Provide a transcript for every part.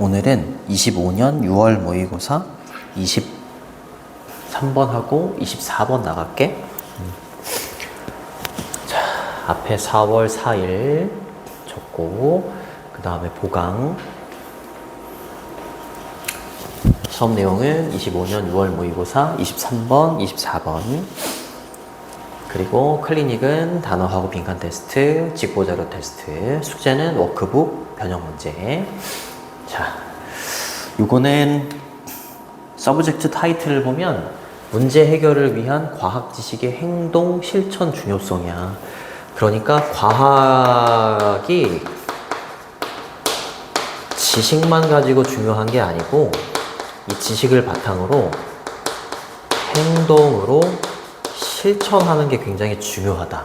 오늘은 25년 6월 모의고사 23번하고 24번 나갈게. 자, 앞에 4월 4일 적고, 그 다음에 보강. 수업 내용은 25년 6월 모의고사 23번, 24번. 그리고 클리닉은 단어하고 빈칸 테스트, 직보자료 테스트, 숙제는 워크북 변형 문제. 자, 요거는 서브젝트 타이틀을 보면 문제 해결을 위한 과학 지식의 행동 실천 중요성이야. 그러니까 과학이 지식만 가지고 중요한 게 아니고 이 지식을 바탕으로 행동으로 실천하는 게 굉장히 중요하다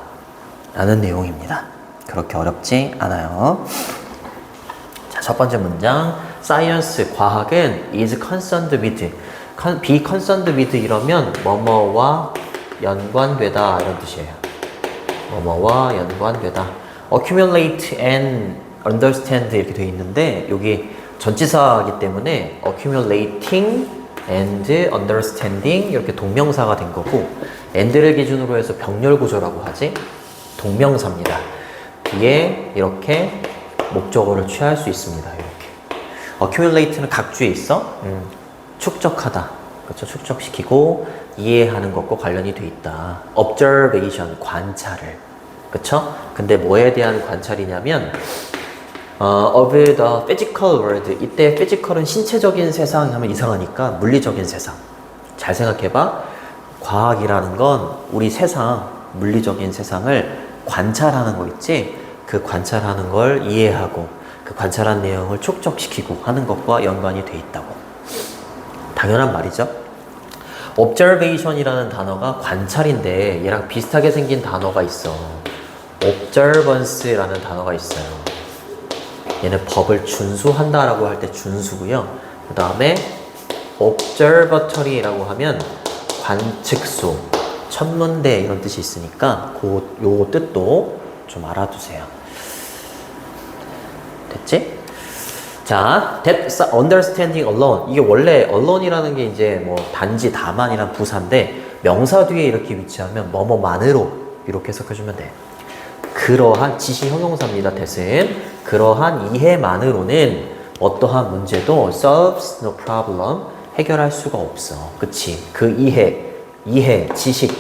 라는 내용입니다. 그렇게 어렵지 않아요. 자, 첫 번째 문장. Science, 과학은 is concerned with, be concerned with 이러면 뭐뭐와 연관되다 이런 뜻이에요. 뭐뭐와 연관되다. accumulate and understand 이렇게 되어 있는데 여기 전치사이기 때문에 accumulating and understanding 이렇게 동명사가 된 거고, and를 기준으로 해서 병렬 구조라고 하지. 동명사입니다. 뒤에 이렇게 목적어를 취할 수 있습니다. 이렇게 accumulate는 각주에 있어. 축적하다. 그렇죠? 축적시키고 이해하는 것과 관련이 돼 있다. observation, 관찰을. 그렇죠? 근데 뭐에 대한 관찰이냐면 of the physical world. 이때 physical은 신체적인 세상 하면 이상하니까 물리적인 세상. 잘 생각해봐. 과학이라는 건 우리 세상, 물리적인 세상을 관찰하는 거 있지? 그 관찰하는 걸 이해하고 그 관찰한 내용을 축적시키고 하는 것과 연관이 돼 있다고. 당연한 말이죠. observation이라는 단어가 관찰인데 얘랑 비슷하게 생긴 단어가 있어. observance라는 단어가 있어요. 얘는 법을 준수한다라고 할 때 준수고요. 그 다음에 observatory라고 하면 관측소, 천문대 이런 뜻이 있으니까 요 뜻도 좀 알아두세요. 됐지? 자, that understanding alone. 이게 원래 alone이라는 게 이제 뭐 단지 다만이란 부사인데 명사 뒤에 이렇게 위치하면 뭐뭐만으로 이렇게 해석해주면 돼. 그러한 지시 형용사입니다. that은 그러한 이해만으로는 어떠한 문제도 solves no problem 해결할 수가 없어. 그치? 그 이해, 지식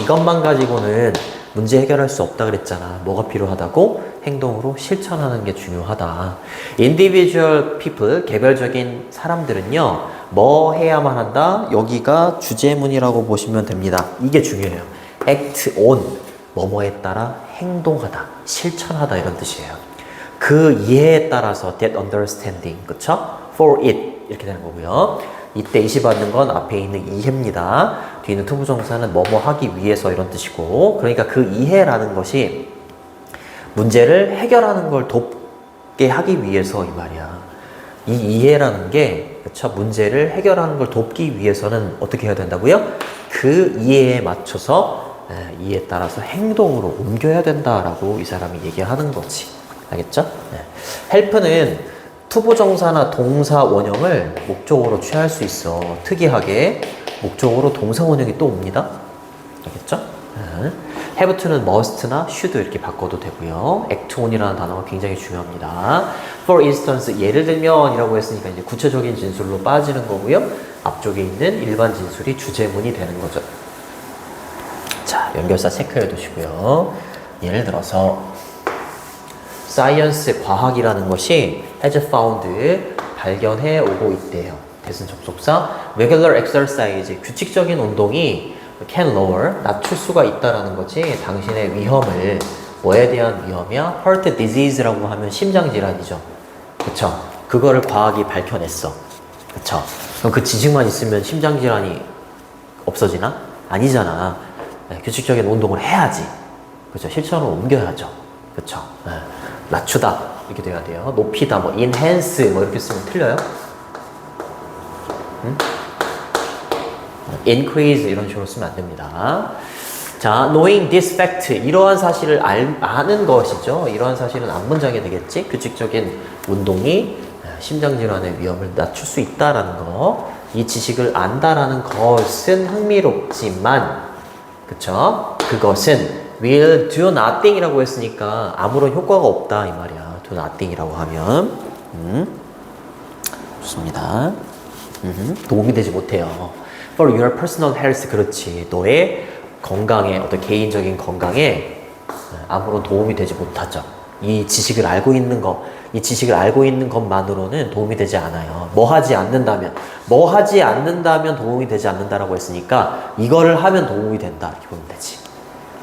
이것만 가지고는 문제 해결할 수 없다 그랬잖아. 뭐가 필요하다고? 행동으로 실천하는 게 중요하다. individual people, 개별적인 사람들은요, 뭐 해야만 한다? 여기가 주제문이라고 보시면 됩니다. 이게 중요해요. act on, 뭐뭐에 따라 행동하다, 실천하다 이런 뜻이에요. 그 이해에 따라서 that understanding, 그쵸? for it 이렇게 되는 거고요. 이때 이시 받는 건 앞에 있는 이해입니다. 뒤에 있는 투부정사는 뭐뭐 하기 위해서 이런 뜻이고, 그러니까 그 이해라는 것이 문제를 해결하는 걸 돕게 하기 위해서 이 말이야. 이 이해라는 게, 그쵸? 문제를 해결하는 걸 돕기 위해서는 어떻게 해야 된다고요? 그 이해에 맞춰서 이에 따라서 행동으로 옮겨야 된다라고 이 사람이 얘기하는 거지. 알겠죠? help는 투부정사나 동사 원형을 목적어로 취할 수 있어. 특이하게 목적어로 동사 원형이 또 옵니다. 알겠죠? have to는 must나 should 이렇게 바꿔도 되고요. act on이라는 단어가 굉장히 중요합니다. for instance, 예를 들면 이라고 했으니까 이제 구체적인 진술로 빠지는 거고요. 앞쪽에 있는 일반 진술이 주제문이 되는 거죠. 자, 연결사 체크해 두시고요. 예를 들어서 science, 과학이라는 것이 has found, 발견해 오고 있대요. 대신 접속사 regular exercise, 규칙적인 운동이 can lower, 낮출 수가 있다라는 거지. 당신의 위험을, 뭐에 대한 위험이야? heart disease라고 하면 심장질환이죠. 그쵸? 그거를 과학이 밝혀냈어. 그쵸? 그럼 그 지식만 있으면 심장질환이 없어지나? 아니잖아. 규칙적인 운동을 해야지. 그쵸? 실천으로 옮겨야죠. 그쵸? 낮추다 이렇게 돼야 돼요. 높이다, 뭐 enhance 뭐 이렇게 쓰면 틀려요? increase 이런 식으로 쓰면 안 됩니다. 자, knowing this fact, 이러한 사실을 아는 것이죠. 이러한 사실은 앞문장이 되겠지. 규칙적인 운동이 심장질환의 위험을 낮출 수 있다라는 거. 이 지식을 안다라는 것은 흥미롭지만, 그쵸? 그것은 will do nothing이라고 했으니까 아무런 효과가 없다 이 말이야. do nothing이라고 하면 좋습니다. 도움이 되지 못해요. For your personal health, 그렇지. 너의 건강에, 어떤 개인적인 건강에 아무런 도움이 되지 못하죠. 이 지식을 알고 있는 것, 이 지식을 알고 있는 것만으로는 도움이 되지 않아요. 뭐 하지 않는다면 도움이 되지 않는다라고 했으니까 이거를 하면 도움이 된다 이렇게 보면 되지.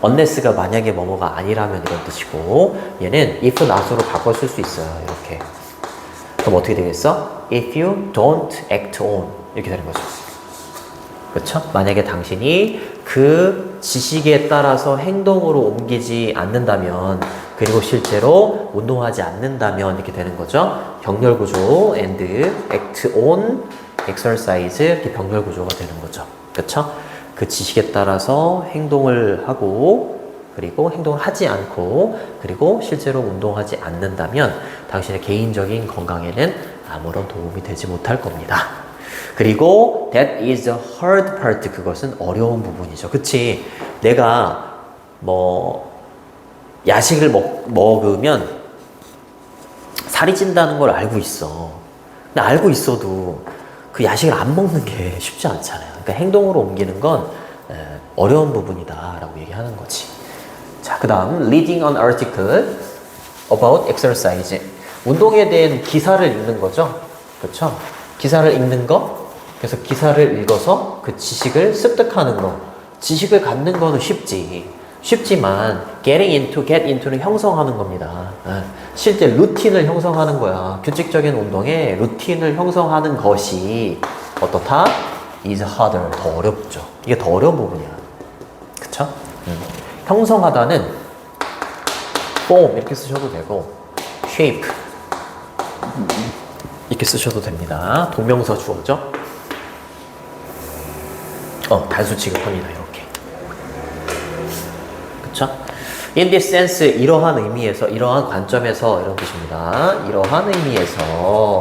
unless가 만약에 뭐뭐가 아니라면 이런 뜻이고, 얘는 if not으로 바꿔 쓸 수 있어요. 이렇게. 그럼 어떻게 되겠어? If you don't act on, 이렇게 되는 거죠. 그렇죠? 만약에 당신이 그 지식에 따라서 행동으로 옮기지 않는다면, 그리고 실제로 운동하지 않는다면 이렇게 되는 거죠. 병렬 구조 and act on exercise, 이렇게 병렬 구조가 되는 거죠. 그렇죠? 그 지식에 따라서 행동을 하고, 그리고 행동을 하지 않고, 그리고 실제로 운동하지 않는다면 당신의 개인적인 건강에는 아무런 도움이 되지 못할 겁니다. 그리고 that is the hard part, 그것은 어려운 부분이죠. 그치? 내가 뭐 야식을 먹으면 살이 찐다는 걸 알고 있어. 근데 알고 있어도 그 야식을 안 먹는 게 쉽지 않잖아요. 그러니까 행동으로 옮기는 건 어려운 부분이다 라고 얘기하는 거지. 자, 그 다음 reading an article about exercise, 운동에 대한 기사를 읽는 거죠. 그렇죠? 기사를 읽는 거. 그래서 기사를 읽어서 그 지식을 습득하는 거. 지식을 갖는 거는 쉽지만 get into는 형성하는 겁니다. 실제 루틴을 형성하는 거야. 규칙적인 운동에 루틴을 형성하는 것이 어떻다? is harder, 더 어렵죠. 이게 더 어려운 부분이야. 그쵸? 형성하다는 form 이렇게 쓰셔도 되고 shape 이렇게 쓰셔도 됩니다. 동명사 주어죠. 단수 취급합니다. 이렇게. 그쵸? In this sense, 이러한 의미에서, 이러한 관점에서 이런 뜻입니다. 이러한 의미에서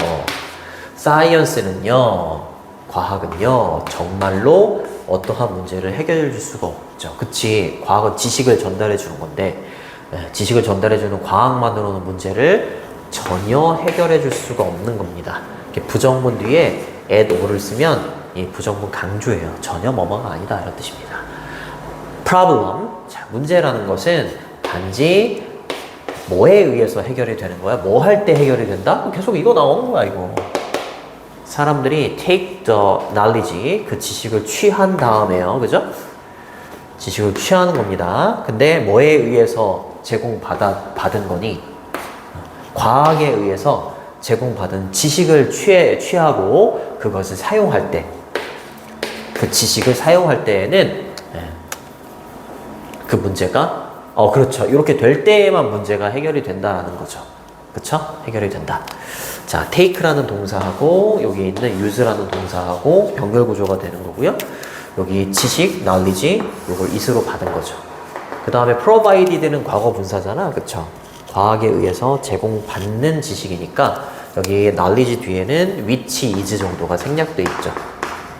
science는요, 과학은요, 정말로 어떠한 문제를 해결해 줄 수가 없죠. 그치? 과학은 지식을 전달해 주는 건데, 지식을 전달해 주는 과학만으로는 문제를 전혀 해결해 줄 수가 없는 겁니다. 이렇게 부정문 뒤에 at or를 쓰면 이 부정문 강조예요. 전혀 뭐뭐가 아니다 이런 뜻입니다. problem, 자, 문제라는 것은 단지 뭐에 의해서 해결이 되는 거야? 뭐 할 때 해결이 된다? 계속 이거 나오는 거야 이거. 사람들이 take the knowledge, 그 지식을 취한 다음에요. 그죠? 지식을 취하는 겁니다. 근데 뭐에 의해서 제공받은 거니? 과학에 의해서 제공받은 지식을 취하고 그것을 사용할 때, 그 지식을 사용할 때에는 그 문제가 그렇죠. 이렇게 될 때에만 문제가 해결이 된다는 거죠. 그쵸? 해결이 된다. 자, take라는 동사하고 여기 있는 use라는 동사하고 병렬 구조가 되는 거고요. 여기 지식, knowledge, 이걸 is로 받은 거죠. 그 다음에 provided는 과거 분사잖아. 그쵸? 과학에 의해서 제공받는 지식이니까 여기 knowledge 뒤에는 which is 정도가 생략돼 있죠.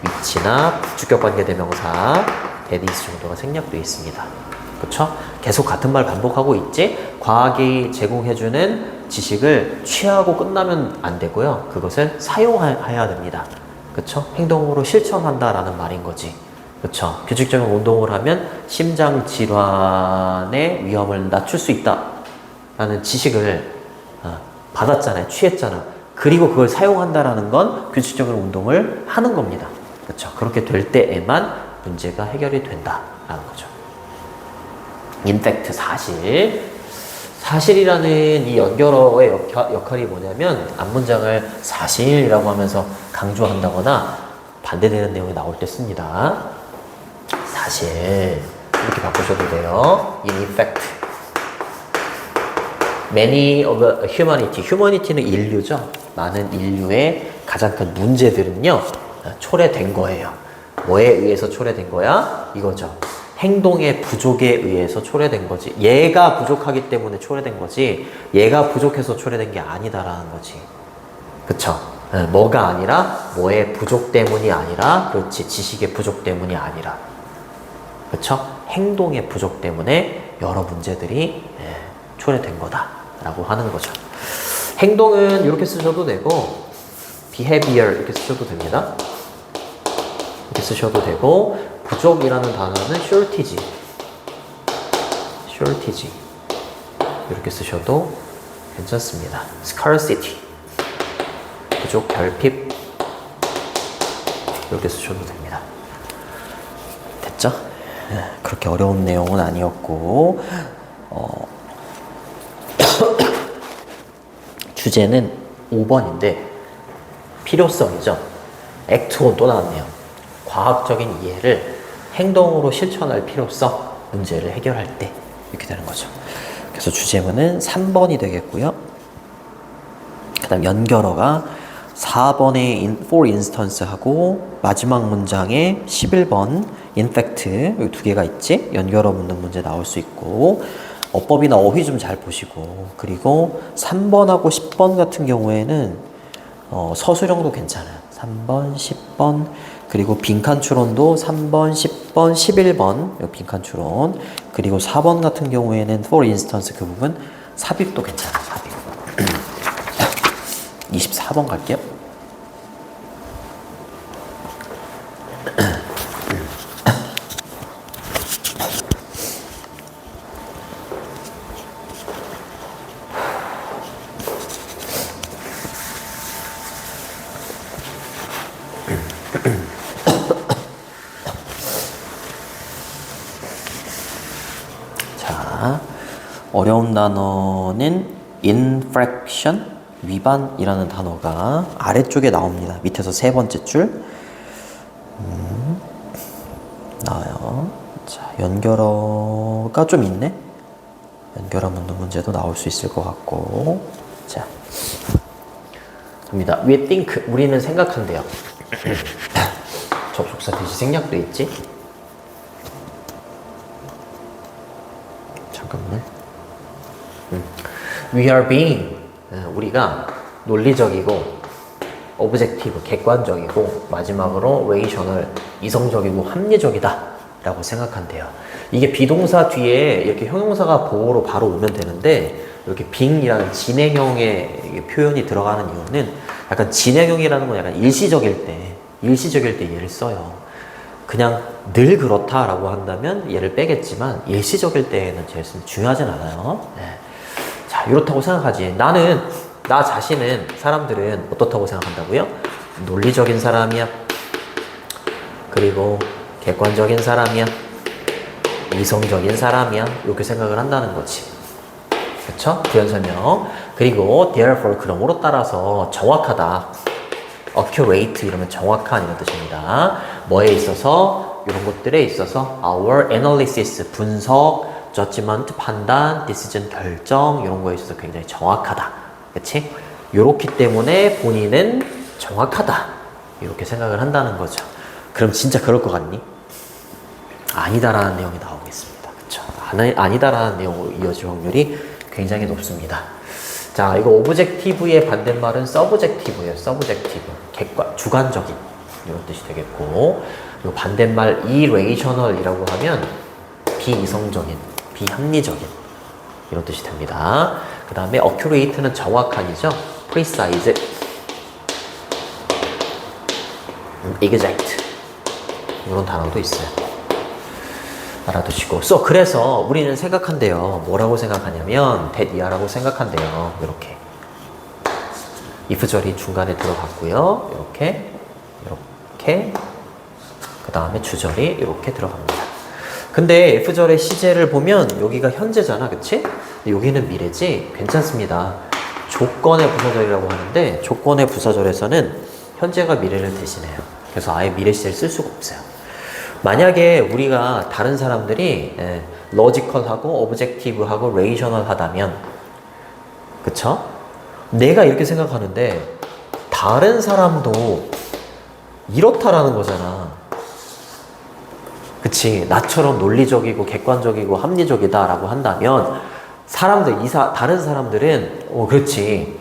which나 주격관계 대명사 that is 정도가 생략돼 있습니다. 그쵸? 계속 같은 말 반복하고 있지? 과학이 제공해주는 지식을 취하고 끝나면 안 되고요. 그것을 사용해야 됩니다. 그쵸? 행동으로 실천한다라는 말인 거지. 그쵸? 규칙적인 운동을 하면 심장 질환의 위험을 낮출 수 있다 라는 지식을 받았잖아요. 취했잖아. 그리고 그걸 사용한다라는 건 규칙적인 운동을 하는 겁니다. 그쵸? 그렇게 될 때에만 문제가 해결이 된다라는 거죠. In fact, 사실이라는 이 연결어의 역할이 뭐냐면 앞문장을 사실이라고 하면서 강조한다거나 반대되는 내용이 나올 때 씁니다. 사실 이렇게 바꾸셔도 돼요. In effect, many of humanity는 인류죠. 많은 인류의 가장 큰 문제들은요 초래된 거예요. 뭐에 의해서 초래된 거야? 이거죠. 행동의 부족에 의해서 초래된 거지. 얘가 부족하기 때문에 초래된 거지 얘가 부족해서 초래된 게 아니다라는 거지. 그쵸? 뭐가 아니라 뭐의 부족 때문이 아니라 그렇지 지식의 부족 때문이 아니라 그쵸? 행동의 부족 때문에 여러 문제들이 초래된 거다라고 하는 거죠. 행동은 이렇게 쓰셔도 되고 behavior 이렇게 쓰셔도 됩니다. 이렇게 쓰셔도 되고 부족이라는 단어는 shortage 이렇게 쓰셔도 괜찮습니다. scarcity 부족, 결핍 이렇게 쓰셔도 됩니다. 됐죠? 그렇게 어려운 내용은 아니었고 주제는 5번인데 필요성이죠. 액트 온 또 나왔네요. 과학적인 이해를 행동으로 실천할 필요성 문제를 해결할 때 이렇게 되는 거죠. 그래서 주제문은 3번이 되겠고요. 그 다음 연결어가 4번에 for instance 하고 마지막 문장에 11번 in fact 여기 두 개가 있지? 연결어 묻는 문제 나올 수 있고 어법이나 어휘 좀 잘 보시고 그리고 3번하고 10번 같은 경우에는 서술형도 괜찮아요. 3번, 10번 그리고 빈칸 추론도 3번, 10번, 11번 빈칸 추론 그리고 4번 같은 경우에는 for instance 그 부분 삽입도 괜찮아요. 삽입 24번 갈게요. 자, 어려운 단어는 infraction 위반이라는 단어가 아래쪽에 나옵니다. 밑에서 세 번째 줄 나와요. 자, 연결어가 좀 있네. 연결어 묻는 문제도 나올 수 있을 것 같고. 자, 갑니다. We think 우리는 생각한대요. 접속사 대시 생략도 있지. 잠깐만. We are being 우리가 논리적이고 오브젝티브 객관적이고 마지막으로 레이셔널 이성적이고 합리적이다 라고 생각한대요. 이게 비동사 뒤에 이렇게 형용사가 보호로 바로 오면 되는데 이렇게 being이라는 진행형의 표현이 들어가는 이유는 약간 진행형이라는 건 약간 일시적일 때 얘를 써요. 그냥 늘 그렇다라고 한다면 얘를 빼겠지만 일시적일 때에는 제일 중요하진 않아요. 네. 자, 이렇다고 생각하지. 나 자신은 사람들은 어떻다고 생각한다고요? 논리적인 사람이야. 그리고 객관적인 사람이야. 이성적인 사람이야. 이렇게 생각을 한다는 거지. 그쵸? 부연 설명. 그리고 therefore 그러므로 따라서 정확하다. accurate 이러면 정확한 이런 뜻입니다. 뭐에 있어서? 이런 것들에 있어서 our analysis 분석 judgment, 판단, decision, 결정 이런 거에 있어서 굉장히 정확하다. 그치? 요렇기 때문에 본인은 정확하다. 이렇게 생각을 한다는 거죠. 그럼 진짜 그럴 것 같니? 아니다라는 내용이 나오겠습니다. 그쵸? 아니다라는 내용으로 이어질 확률이 굉장히 높습니다. 자, 이거 오브젝티브의 반대말은 서브젝티브예요. 서브젝티브. 주관적인 이런 뜻이 되겠고 이 반대말 irrational이라고 하면 비이성적인 비합리적인 이런 뜻이 됩니다. 그 다음에 accurate는 정확한이죠. precise, exact 이런 단어도 있어요. 알아두시고. 그래서 우리는 생각한대요. 뭐라고 생각하냐면 that 이하라고 생각한대요. 이렇게 if절이 중간에 들어갔고요. 이렇게 그 다음에 주절이 이렇게 들어갑니다. 근데 F절의 시제를 보면 여기가 현재잖아, 그치? 여기는 미래지. 괜찮습니다. 조건의 부사절이라고 하는데 조건의 부사절에서는 현재가 미래를 대신해요. 그래서 아예 미래 시제를 쓸 수가 없어요. 만약에 우리가 다른 사람들이 로지컬하고 오브젝티브하고 레이셔널하다면 그쵸? 내가 이렇게 생각하는데 다른 사람도 이렇다라는 거잖아. 그치? 나처럼 논리적이고 객관적이고 합리적이다라고 한다면 다른 사람들은 그렇지.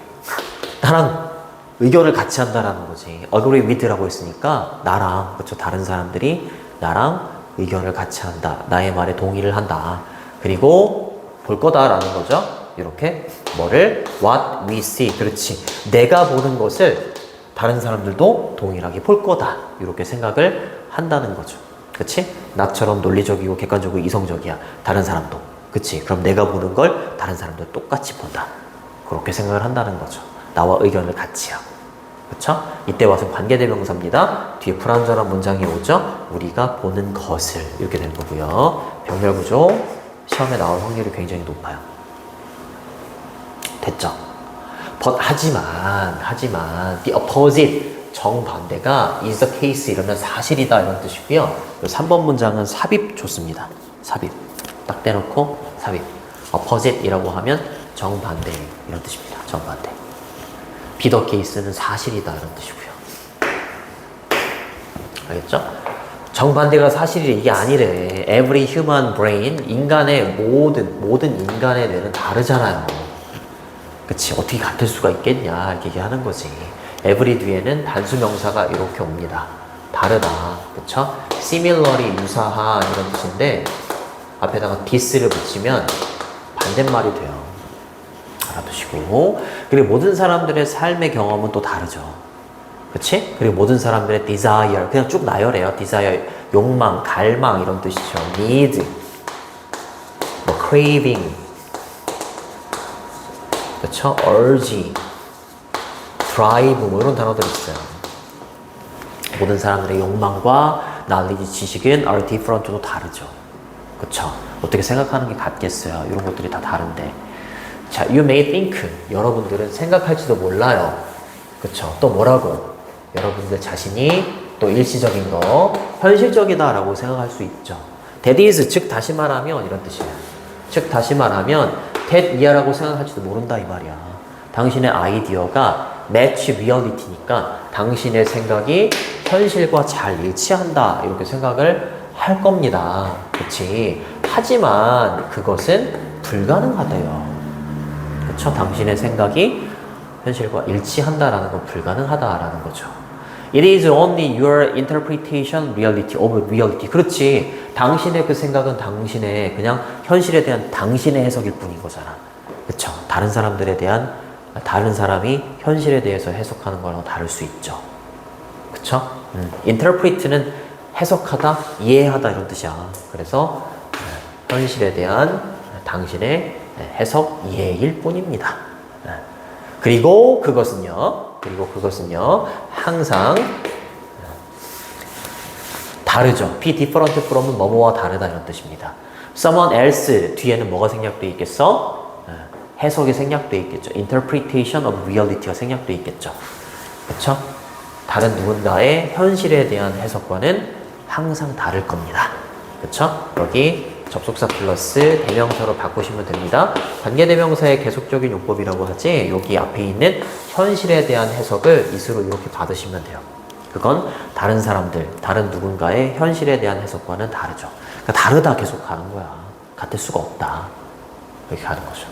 나랑 의견을 같이 한다라는 거지. agree with라고 했으니까 나랑, 그쵸? 다른 사람들이 나랑 의견을 같이 한다. 나의 말에 동의를 한다. 그리고 볼 거다라는 거죠. 이렇게 뭐를 what we see. 그렇지. 내가 보는 것을 다른 사람들도 동일하게 볼 거다. 이렇게 생각을 한다는 거죠. 그치? 나처럼 논리적이고 객관적이고 이성적이야. 다른 사람도. 그치? 그럼 내가 보는 걸 다른 사람도 똑같이 본다. 그렇게 생각을 한다는 거죠. 나와 의견을 같이 하고. 그쵸? 이때 와서 관계대명사입니다. 뒤에 불완전한 문장이 오죠? 우리가 보는 것을. 이렇게 되는 거고요. 병렬구조. 시험에 나올 확률이 굉장히 높아요. 됐죠? 하지만 the opposite 정반대가 is the case 이러면 사실이다 이런 뜻이고요. 3번 문장은 삽입 좋습니다. 삽입 딱 떼놓고 삽입 opposite 이라고 하면 정반대 이런 뜻입니다. 정반대 be the case는 사실이다 이런 뜻이고요. 알겠죠? 정반대가 사실이 이게 아니래. Every human brain 인간의 모든 인간의 뇌는 다르잖아요. 그치? 어떻게 같을 수가 있겠냐 이렇게 얘기하는 거지. every 뒤에는 단수명사가 이렇게 옵니다. 다르다. 그쵸? similarly 유사한 이런 뜻인데 앞에다가 this를 붙이면 반대말이 돼요. 알아두시고. 그리고 모든 사람들의 삶의 경험은 또 다르죠. 그치? 그리고 모든 사람들의 desire 그냥 쭉 나열해요. desire 욕망, 갈망 이런 뜻이죠. need, 뭐 craving 그쵸? urge, drive 뭐 이런 단어들이 있어요. 모든 사람들의 욕망과 knowledge, 지식은 are different도 다르죠. 그쵸? 어떻게 생각하는 게 같겠어요? 이런 것들이 다 다른데. 자, you may think. 여러분들은 생각할지도 몰라요. 그쵸? 또 뭐라고? 여러분들 자신이 또 일시적인 거, 현실적이다라고 생각할 수 있죠. That is, 즉 다시 말하면 이런 뜻이에요. 즉 다시 말하면 that 이하라고 생각할지도 모른다 이 말이야. 당신의 아이디어가 match reality니까 당신의 생각이 현실과 잘 일치한다 이렇게 생각을 할 겁니다. 그치? 하지만 그것은 불가능하대요. 그쵸? 당신의 생각이 현실과 일치한다라는 건 불가능하다라는 거죠. It is only your interpretation reality of reality. 그렇지. 당신의 그 생각은 당신의 그냥 현실에 대한 당신의 해석일 뿐인 거잖아. 그쵸? 다른 사람이 현실에 대해서 해석하는 거랑 다를 수 있죠. 그쵸? interpret는 해석하다, 이해하다 이런 뜻이야. 그래서 현실에 대한 당신의 해석, 이해일 뿐입니다. 그리고 그것은요 항상 다르죠. be different from은 뭐뭐와 다르다 이런 뜻입니다. someone else 뒤에는 뭐가 생략되어 있겠어? 해석이 생략되어 있겠죠. interpretation of reality가 생략되어 있겠죠. 그렇죠? 다른 누군가의 현실에 대한 해석과는 항상 다를 겁니다. 그렇죠? 여기 접속사 플러스 대명사로 바꾸시면 됩니다. 관계대명사의 계속적인 용법이라고 하지 여기 앞에 있는 현실에 대한 해석을 이수로 이렇게 받으시면 돼요. 그건 다른 사람들, 다른 누군가의 현실에 대한 해석과는 다르죠. 그러니까 다르다 계속 가는 거야. 같을 수가 없다. 이렇게 가는 거죠.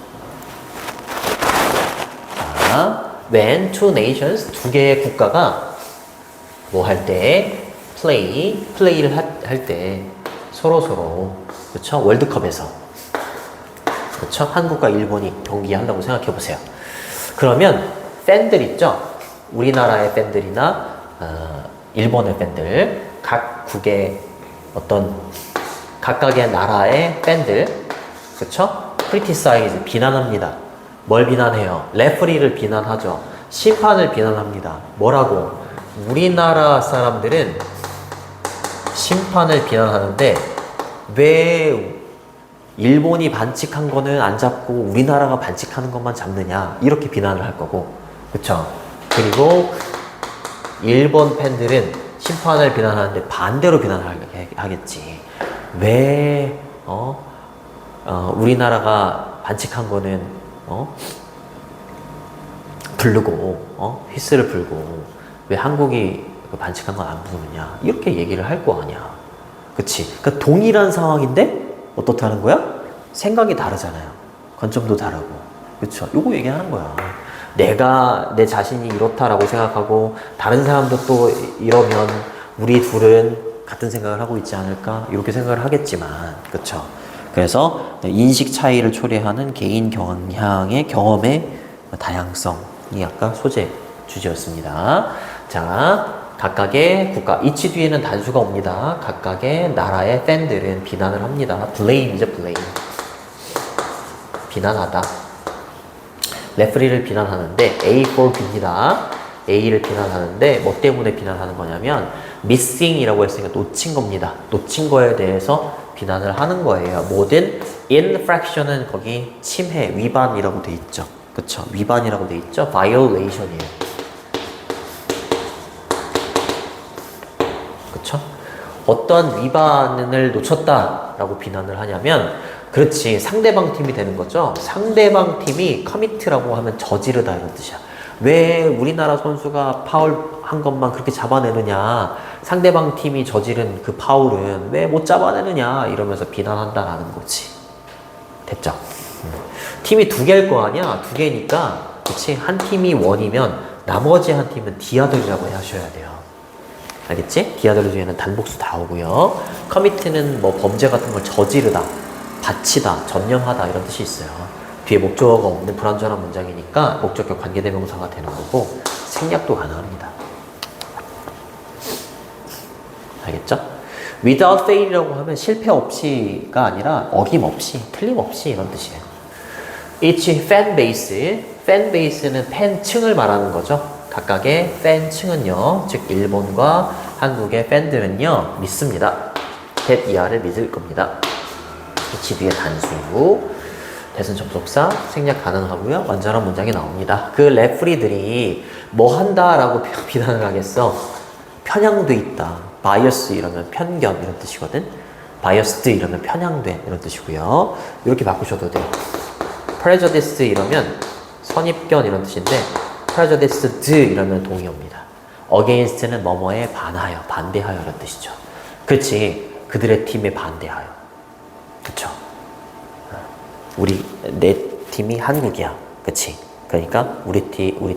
자, when two nations, 두 개의 국가가 뭐 할 때, 플레이를 할 때 서로 그렇죠? 월드컵에서 그렇죠? 한국과 일본이 경기한다고 생각해 보세요. 그러면 팬들 있죠? 우리나라의 팬들이나 일본의 팬들, 각 국의 어떤 각각의 나라의 팬들, 그렇죠? criticize 비난합니다. 뭘 비난해요? 레프리를 비난하죠. 심판을 비난합니다. 뭐라고? 우리나라 사람들은 심판을 비난하는데 왜 일본이 반칙한 거는 안 잡고 우리나라가 반칙하는 것만 잡느냐 이렇게 비난을 할 거고, 그쵸? 그리고 일본 팬들은 심판을 비난하는데 반대로 비난을 하겠지. 왜 우리나라가 반칙한 거는 부르고 휘스를 불고 왜 한국이 반칙한 건 안 부르느냐 이렇게 얘기를 할 거 아니야. 그치? 그러니까 동일한 상황인데 어떻다는 거야? 생각이 다르잖아요. 관점도 다르고. 그쵸? 요거 얘기하는 거야. 내가 내 자신이 이렇다라고 생각하고 다른 사람도 또 이러면 우리 둘은 같은 생각을 하고 있지 않을까 이렇게 생각을 하겠지만 그쵸. 그래서 인식 차이를 초래하는 개인 경향의 경험의 다양성이 아까 소재 주제였습니다. 자, 각각의 국가, each 뒤에는 단수가 옵니다. 각각의 나라의 팬들은 비난을 합니다. blame이죠, blame. 비난하다. 레프리를 비난하는데 A for B입니다. A를 비난하는데 뭐 때문에 비난하는 거냐면 missing이라고 했으니까 놓친 겁니다. 놓친 거에 대해서 비난을 하는 거예요. 모든 infraction은 거기 침해, 위반이라고 돼 있죠. 그쵸? 위반이라고 돼 있죠? violation이에요. 그쵸? 어떤 위반을 놓쳤다라고 비난을 하냐면 그렇지 상대방 팀이 되는 거죠. 상대방 팀이 commit라고 하면 저지르다 이런 뜻이야. 왜 우리나라 선수가 파울한 것만 그렇게 잡아내느냐, 상대방 팀이 저지른 그 파울은 왜 못 잡아내느냐 이러면서 비난한다라는 거지. 됐죠? 팀이 두 개일 거 아니야. 두 개니까 그치? 한 팀이 원이면 나머지 한 팀은 디아들이라고 하셔야 돼요. 알겠지? 디아들 중에는 단복수 다 오고요. 커미트는 뭐 범죄 같은 걸 저지르다, 바치다, 전념하다 이런 뜻이 있어요. 뒤에 목적어가 없는 불완전한 문장이니까 목적격 관계대명사가 되는 거고 생략도 가능합니다. 알겠죠? without fail이라고 하면 실패 없이가 아니라 어김없이, 틀림없이 이런 뜻이에요. each fan base, fan base는 팬층을 말하는 거죠. 각각의 팬층은요, 즉 일본과 한국의 팬들은요 믿습니다. that 이하를 믿을 겁니다. each 뒤에 단수, 대선 접속사 생략 가능하고요. 완전한 문장이 나옵니다. 그 레프리들이 뭐 한다라고 비난을 하겠어? 편향돼 있다. bias 이러면 편견 이런 뜻이거든. biased 이러면 편향된 이런 뜻이고요. 이렇게 바꾸셔도 돼요. prejudice 이러면 선입견 이런 뜻인데 prejudiced 이러면 동의어입니다. against는 뭐뭐에 반하여, 반대하여 이런 뜻이죠. 그렇지. 그들의 팀에 반대하여. 그쵸? 내 팀이 한국이야. 그치? 그러니까 우리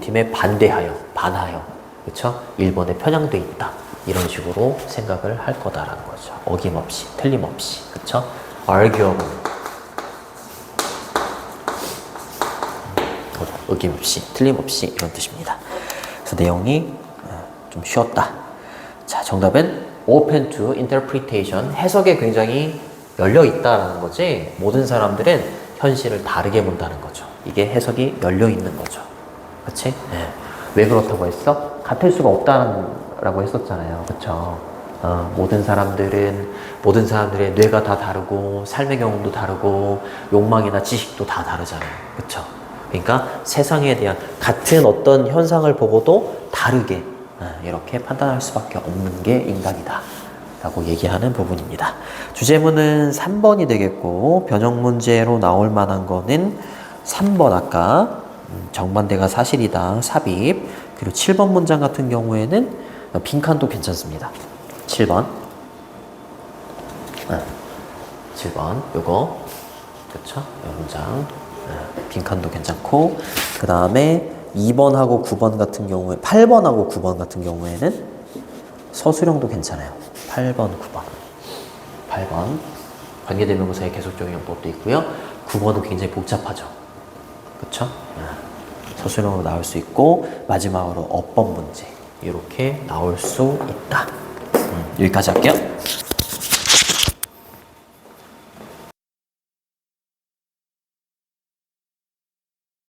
팀에 반대하여, 반하여. 그쵸? 일본에 편향돼 있다. 이런 식으로 생각을 할 거다라는 거죠. 어김없이, 틀림없이. 그쵸? arguable. 어김없이, 틀림없이 이런 뜻입니다. 그래서 내용이 좀 쉬웠다. 자, 정답은 open to interpretation. 해석에 굉장히 열려 있다라는 거지. 모든 사람들은 현실을 다르게 본다는 거죠. 이게 해석이 열려 있는 거죠. 그치? 네. 왜 그렇다고 했어? 같을 수가 없다라고 했었잖아요. 그쵸? 모든 사람들의 뇌가 다 다르고, 삶의 경험도 다르고, 욕망이나 지식도 다 다르잖아요. 그쵸? 그러니까 세상에 대한 같은 어떤 현상을 보고도 다르게 이렇게 판단할 수밖에 없는 게 인간이다 라고 얘기하는 부분입니다. 주제문은 3번이 되겠고 변형 문제로 나올 만한 거는 3번 아까 정반대가 사실이다 삽입, 그리고 7번 문장 같은 경우에는 빈칸도 괜찮습니다. 7번 7번 요거 그쵸? 이 문장 빈칸도 괜찮고, 그 다음에 2번하고 9번 같은 경우에 8번하고 9번 같은 경우에는 서술형도 괜찮아요. 8번, 9번. 8번 관계대명사의 계속적인 용법도 있고요. 9번은 굉장히 복잡하죠. 그쵸? 서술형으로 나올 수 있고 마지막으로 어법 문제 이렇게 나올 수 있다. 여기까지 할게요.